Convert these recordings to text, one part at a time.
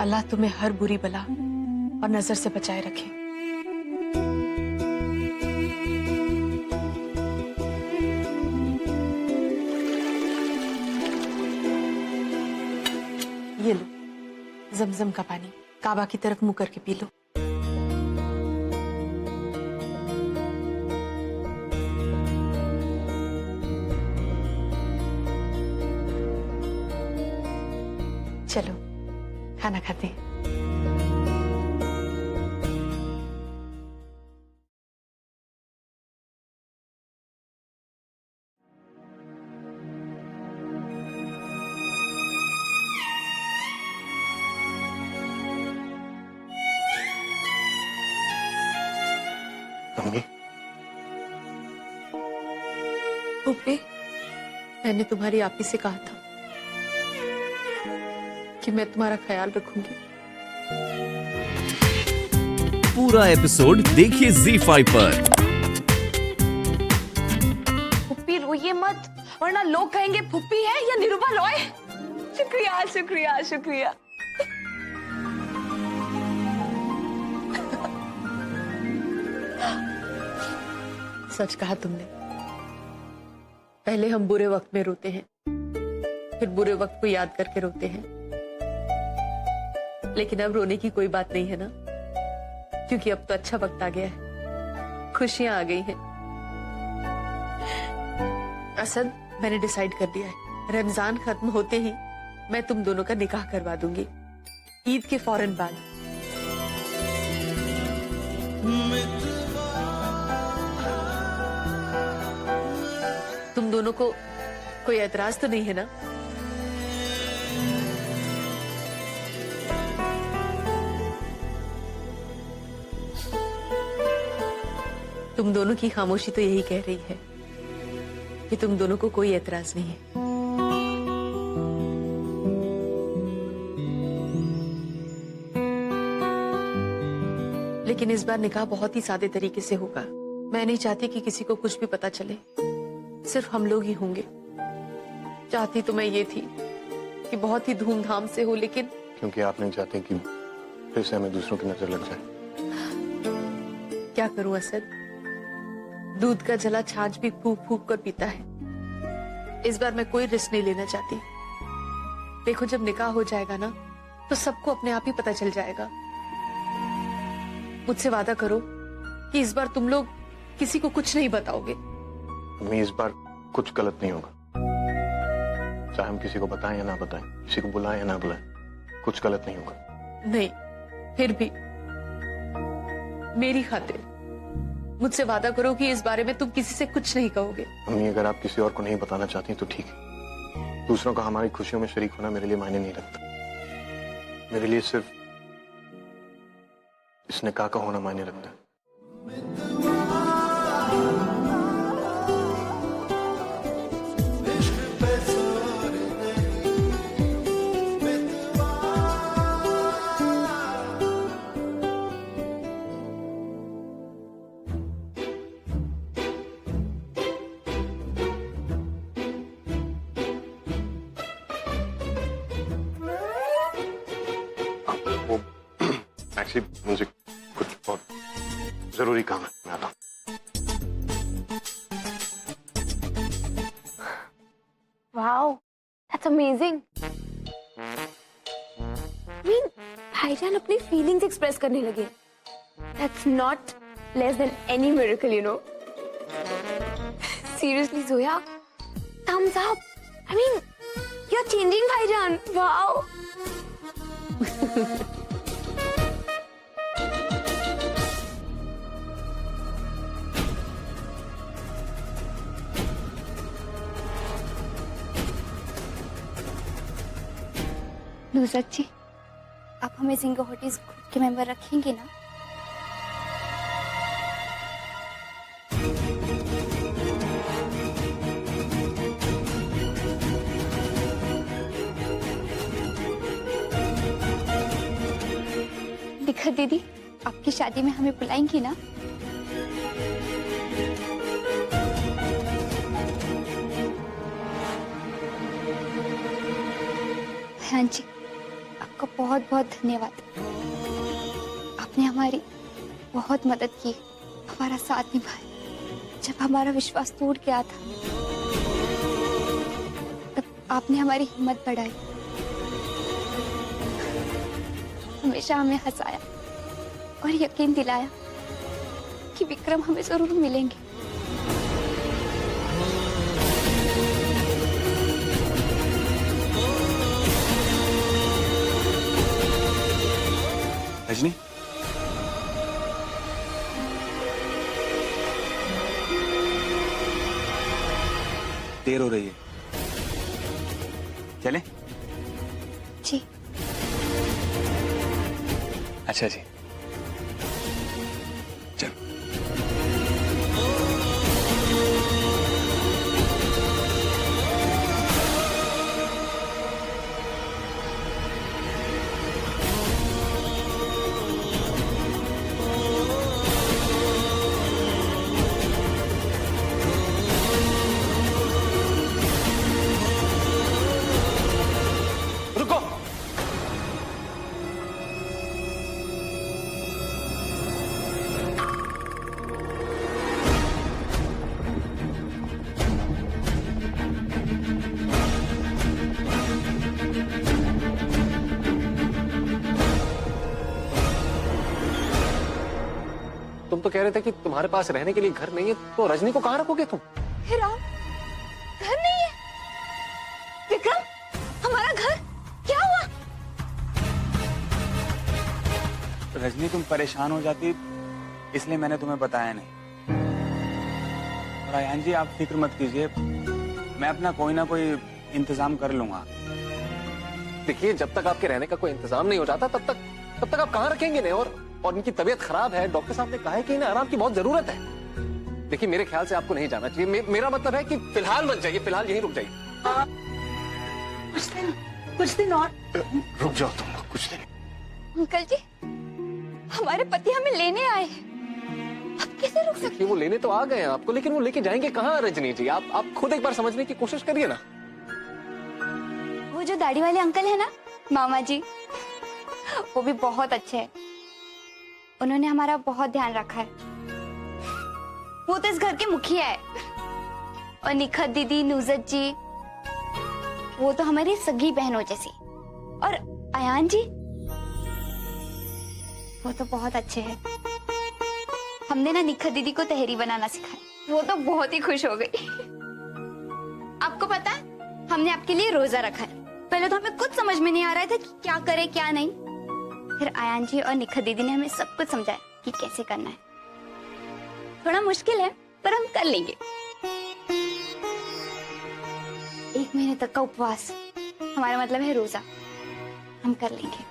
अल्लाह तुम्हें हर बुरी बला और नजर से बचाए रखे। ये लो जमजम का पानी, काबा की तरफ मुंह करके पी लो। चलो खाना खाते हैं। मम्मी, पुप्पी, मैंने तुम्हारी आपी से कहा था कि मैं तुम्हारा ख्याल रखूंगी। पूरा एपिसोड देखिए ZEE5 पर। फुप्पी रोइए मत, वरना लोग कहेंगे फुप्पी है या निरूपा रॉय। शुक्रिया शुक्रिया शुक्रिया। सच कहा तुमने। पहले हम बुरे वक्त में रोते हैं, फिर बुरे वक्त को याद करके रोते हैं, लेकिन अब रोने की कोई बात नहीं है ना, क्योंकि अब तो अच्छा वक्त आ गया है, खुशियां आ गई हैं। असद, मैंने डिसाइड कर दिया है, रमजान खत्म होते ही मैं तुम दोनों का निकाह करवा दूंगी, ईद के फौरन बाद। तुम दोनों को कोई एतराज तो नहीं है ना? तुम दोनों की खामोशी तो यही कह रही है कि तुम दोनों को कोई एतराज नहीं है। लेकिन इस बार निकाह बहुत ही सादे तरीके से होगा। मैं नहीं चाहती कि किसी को कुछ भी पता चले, सिर्फ हम लोग ही होंगे। चाहती तो मैं ये थी कि बहुत ही धूमधाम से हो, लेकिन क्योंकि आप नहीं चाहते कि फिर से हमें दूसरों की नजर लग जाए। क्या करूं असद, दूध का जला छाछ भी फूक फूक कर पीता है। इस बार मैं कोई रिस्क नहीं लेना चाहती। देखो, जब निकाह हो जाएगा ना, तो सबको अपने आप ही पता चल जाएगा। मुझसे वादा करो कि इस बार तुम लोग किसी को कुछ नहीं बताओगे। मम्मी, इस बार कुछ गलत नहीं होगा, चाहे हम किसी को बताएं या ना बताएं, किसी को बुलाएं या ना बुलाएं, कुछ गलत नहीं होगा। नहीं, फिर भी मेरी खातिर मुझसे वादा करो कि इस बारे में तुम किसी से कुछ नहीं कहोगे। मम्मी, अगर आप किसी और को नहीं बताना चाहती तो ठीक है। दूसरों का हमारी खुशियों में शरीक होना मेरे लिए मायने नहीं रखता। मेरे लिए सिर्फ इस निकाह का होना मायने रखता है। एक्चुअली मुझे कुछ बहुत जरूरी काम है, मैं आता हूँ। Wow, that's amazing. I mean, भाईजान अपनी फीलिंग्स एक्सप्रेस करने लगे। That's not less than any miracle, you know. Seriously, Zoya, thumbs up. I mean, you're changing, भाईजान. Wow. नुसरत जी, आप हमें सिंगर होटीज ग्रुप के मेंबर रखेंगे ना? दिखा दीदी, आपकी शादी में हमें बुलाएंगी ना? हाँ जी, आपका बहुत बहुत धन्यवाद। आपने हमारी बहुत मदद की, हमारा साथ निभाया। जब हमारा विश्वास टूट गया था तब आपने हमारी हिम्मत बढ़ाई, हमेशा हमें हंसाया और यकीन दिलाया कि विक्रम हमें जरूर मिलेंगे। रजनी, देर हो रही है, चले? जी। अच्छा जी, चलो। रुको। तुम तो कह रहे थे कि तुम्हारे पास रहने के लिए घर नहीं है, तो रजनी को कहाँ रखोगे तुम? हे राम, घर नहीं है। विक्रम, हमारा घर क्या हुआ? रजनी, तुम परेशान हो जाती इसलिए मैंने तुम्हें बताया नहीं। और आयान जी, आप फिक्र मत कीजिए, मैं अपना कोई ना कोई इंतजाम कर लूंगा। देखिए, जब तक आपके रहने का कोई इंतजाम नहीं हो जाता तब तक आप कहाँ रखेंगे इन्हें? और इनकी तबीयत खराब है, डॉक्टर साहब ने कहा है कि इन्हें आराम की बहुत जरूरत है। देखिए, मेरे ख्याल से आपको नहीं जाना चाहिए। मेरा मतलब है कि फिलहाल मत जाइए, फिलहाल यहीं रुक जाइए। कुछ दिन और रुक जाओ तुम लोग कुछ दिन। अंकल जी, हमारे पति हमें लेने आए हैं, अब कैसे रुक सकते? देखिए, वो लेने तो आ गए हैं आपको, लेकिन वो लेके जाएंगे कहाँ रजनी जी? आप खुद एक बार समझने की कोशिश करिए ना। वो जो दाढ़ी वाले अंकल है ना, मामा जी, वो भी बहुत अच्छे हैं। उन्होंने हमारा बहुत ध्यान रखा है। वो तो इस घर के मुखिया है। और निखत दीदी, नुजत जी, वो तो हमारी सगी बहनों जैसी। और अयान जी, वो तो बहुत अच्छे हैं। हमने ना निखत दीदी को तहरी बनाना सिखाया, वो तो बहुत ही खुश हो गई। आपको पता है, हमने आपके लिए रोजा रखा है। पहले तो हमें कुछ समझ में नहीं आ रहा था कि क्या करें क्या नहीं। फिर आयान जी और निखत दीदी ने हमें सब कुछ समझाया कि कैसे करना है। थोड़ा मुश्किल है पर हम कर लेंगे। 1 महीने तक का उपवास, हमारा मतलब है रोजा, हम कर लेंगे।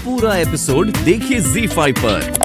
पूरा एपिसोड देखिए ZEE5 पर।